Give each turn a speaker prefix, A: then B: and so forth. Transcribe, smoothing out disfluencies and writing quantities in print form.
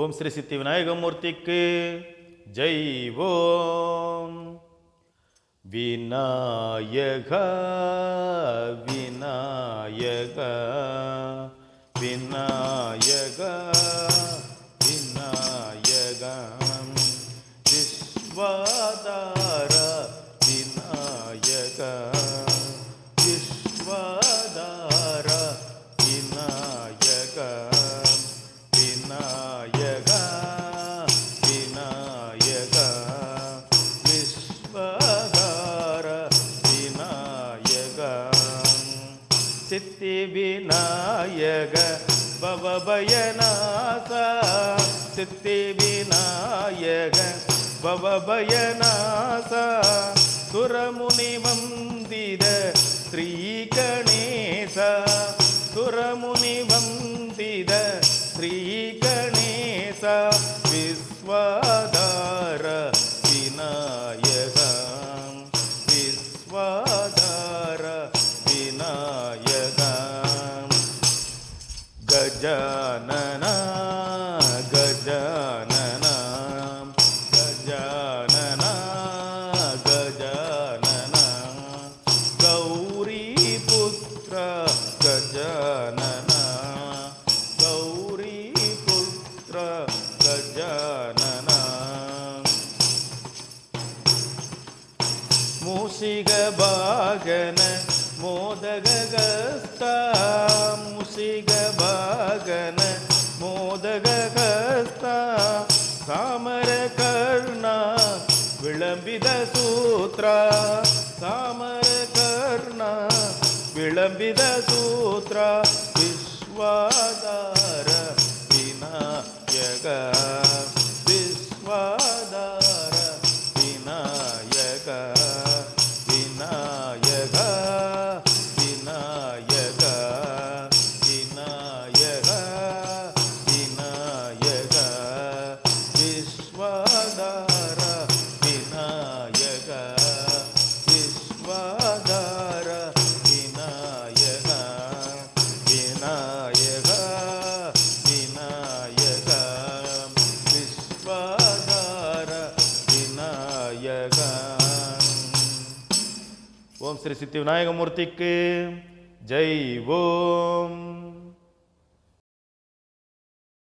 A: Om Sri Siddhi விநாயகமூர்த்திக்கு Jai. Om Vinayaka Vinayaka Vinayaka Vinayaka விஸ்வதார Vinayaka விஸ்வதார Vinayaka Vinayaka Vinayaka விஸ்வதார Vinayaka Siddhi Vinayaka பவபயநாச Siddhi Vinayaka பவபயநாச சுரமுனி வந்தித Sri Ganesha சுரமுனி வந்தித Sri Ganesha விஸ்வதார Vinayaka விஸ்வதார Vinayaka கஜானன கஜானன கஜானன கஜானன Gowri புத்ர கஜானன Gowri புத்ர கஜானன மூஷிக பாகன மோதகஸ்த மூஷிக பாகன மோதகஸ்த Chamara Karna விளம்பித சூத்ர Chamara Karna விளம்பித சூத்ர விஸ்வதார Vinayaka விஸ்வதார Vinayaka Vinayaka Vinayaka Vinayaka Vinayaka விஸ்வதார Vinayaka விஸ்வதார Vinayaka Vinayaka Vinayaka விஸ்வதார Vinayaka. Om Sri Siddhi விநாயகமூர்த்திக்கு Jai. Om